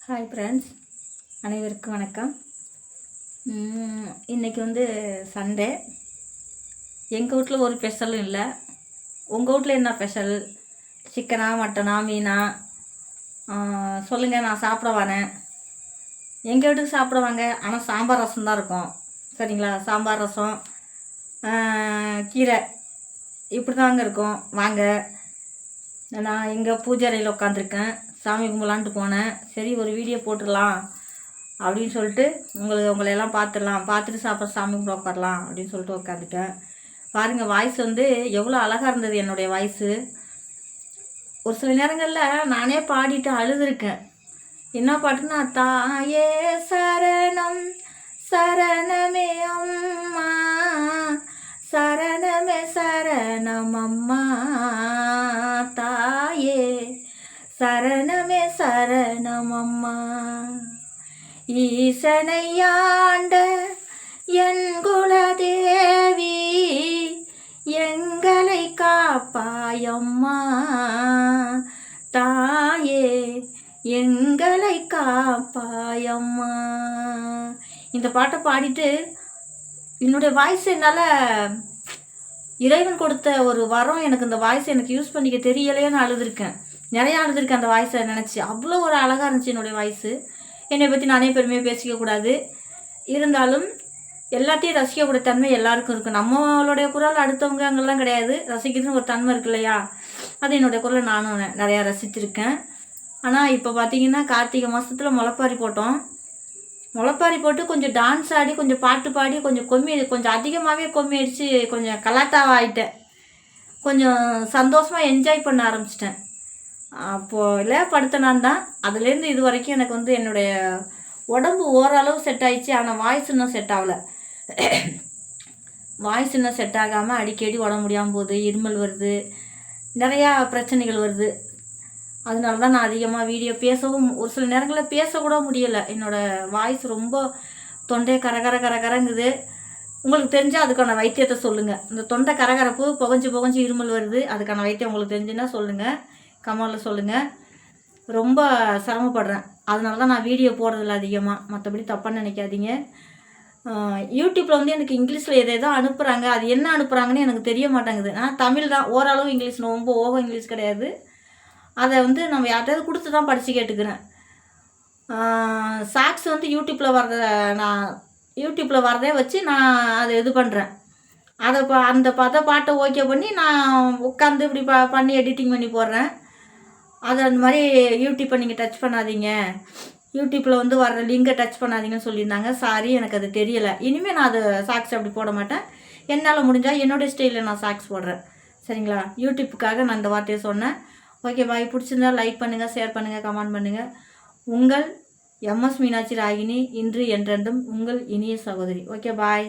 Hi friends, அனைவருக்கும் வணக்கம். இன்றைக்கி சண்டே. எங்கள் வீட்டில் ஒரு ஸ்பெஷலும் இல்லை. உங்கள் வீட்டில் என்ன ஸ்பெஷல்? சிக்கனா, மட்டனா, மீனா? சொல்லுங்கள், நான் சாப்பிட வரேன். எங்கள் வீட்டுக்கு சாப்பிடுவாங்க, ஆனால் சாம்பார் ரசம் தான் இருக்கும். சரிங்களா? சாம்பார் ரசம், கீரை இப்படி தாங்க இருக்கும். வாங்க. நான் எங்கள் பூஜை அறையில் உட்காந்துருக்கேன். சாமி கும்பலான்ட்டு போனேன். சரி, ஒரு வீடியோ போட்டுடலாம் அப்படின்னு சொல்லிட்டு உங்களையெல்லாம் பார்த்துட்டு சாமி கும்பிட உட்காரலாம் அப்படின்னு சொல்லிட்டு உட்காந்துட்டேன். பாருங்கள், வாய்ஸ் எவ்வளோ அழகாக இருந்தது என்னுடைய வாய்ஸு. ஒரு சில நேரங்களில் நானே பாடிட்டு அழுதுருக்கேன். என்ன பாட்டுன்னா, தாயே சரணம் சரணமே அம்மா, சரணமே சரணம் அம்மா, தாயே சரணமே சரணம் அம்மா, ஈசனையாண்ட என் குலதேவி, எங்களை காப்பாயம்மா, தாயே எங்களை காப்பாயம்மா. இந்த பாட்டை பாடிட்டு என்னுடைய வாய்ஸ் என்னால் இறைவன் கொடுத்த ஒரு வரம். எனக்கு இந்த வாய்ஸ் எனக்கு யூஸ் பண்ணிக்க தெரியலையேன்னு அழுதுருக்கேன். நிறையா அழுதுருக்கேன் அந்த வாய்ஸை நினச்சி. அவ்வளோ ஒரு அழகாக இருந்துச்சு என்னுடைய வாய்ஸு. என்னை பற்றி நானே பெருமையாக பேசிக்கக்கூடாது, இருந்தாலும் எல்லாத்தையும் ரசிக்கக்கூடிய தன்மை எல்லாருக்கும் இருக்குது. நம்மளுடைய குரல் அடுத்தவங்க அங்கெல்லாம் கிடையாது. ரசிக்கிறதுன்னு ஒரு தன்மை இருக்கு இல்லையா? அது என்னுடைய குரலை நானும் நிறையா ரசிச்சிருக்கேன். ஆனால் இப்போ பார்த்திங்கன்னா கார்த்திகை மாதத்தில் முளைப்பாரி போட்டோம். முளைப்பாரி போட்டு கொஞ்சம் டான்ஸ் ஆடி, கொஞ்சம் பாட்டு பாடி, கொஞ்சம் அதிகமாகவே கொம்மி அடித்து கொஞ்சம் கலாட்டாவாக ஆகிட்டேன். கொஞ்சம் சந்தோஷமாக என்ஜாய் பண்ண ஆரம்பிச்சிட்டேன். அப்போது படுத்தனான் தான். அதுலேருந்து இது வரைக்கும் எனக்கு என்னுடைய உடம்பு ஓரளவு செட் ஆகிடுச்சு. ஆனால் வாய்ஸ் இன்னும் செட் ஆகலை. வாய்ஸ் இன்னும் செட் ஆகாமல் அடிக்கடி உடம்பு முடியாமல் போகுது, இருமல் வருது, நிறையா பிரச்சனைகள் வருது. அதனால தான் நான் அதிகமாக வீடியோ பேசவும், ஒரு சில நேரங்களில் பேசக்கூட முடியலை. என்னோடய வாய்ஸ் ரொம்ப தொண்டை கரங்குது. உங்களுக்கு தெரிஞ்சால் அதுக்கான வைத்தியத்தை சொல்லுங்கள். இந்த தொண்டை கரகரப்பு, புகஞ்சு இருமல் வருது, அதுக்கான வைத்தியம் உங்களுக்கு தெரிஞ்சுன்னா சொல்லுங்கள், கமெண்டில் சொல்லுங்கள். ரொம்ப சிரமப்படுறேன். அதனால தான் நான் வீடியோ போடுறதில்ல அதிகமாக. மற்றபடி தப்பாக நினைக்காதீங்க. யூடியூப்பில் எனக்கு இங்கிலீஷில் எதோ அனுப்புகிறாங்க. அது என்ன அனுப்புகிறாங்கன்னு எனக்கு தெரிய மாட்டேங்குது. நான் தமிழ் தான், ஓரளவு இங்கிலீஷ், ரொம்ப ஓவர் இங்கிலீஷ் கிடையாது. அதை நம்ம யார்கிட்டையாவது கொடுத்து தான் படித்து கேட்டுக்கிறேன். சாக்ஸ் யூடியூப்பில் யூடியூப்பில் வரதே வச்சு நான் அதை இது பண்ணுறேன். அதை அந்த பாட்டை ஓகே பண்ணி நான் உட்காந்து இப்படி பண்ணி எடிட்டிங் பண்ணி போடுறேன். அது அந்த மாதிரி யூடியூப்பை நீங்கள் டச் பண்ணாதீங்க, யூடியூப்பில் வர்ற லிங்கை டச் பண்ணாதீங்கன்னு சொல்லியிருந்தாங்க. சாரி, எனக்கு அது தெரியலை. இனிமேல் நான் அது சாக்ஸ் அப்படி போட மாட்டேன். என்னால் முடிஞ்சால் என்னுடைய ஸ்டைலில் நான் சாக்ஸ் போடுறேன். சரிங்களா? யூடியூப்புக்காக நான் இந்த வார்த்தையை சொன்னேன். ஓகே, பாய். பிடிச்சிருந்தா லைக் பண்ணுங்கள், ஷேர் பண்ணுங்கள், கமெண்ட் பண்ணுங்கள். உங்கள் MS மீனாட்சி ராகினி, இன்று என்றென்றும் உங்கள் இனிய சகோதரி. ஓகே, பாய்.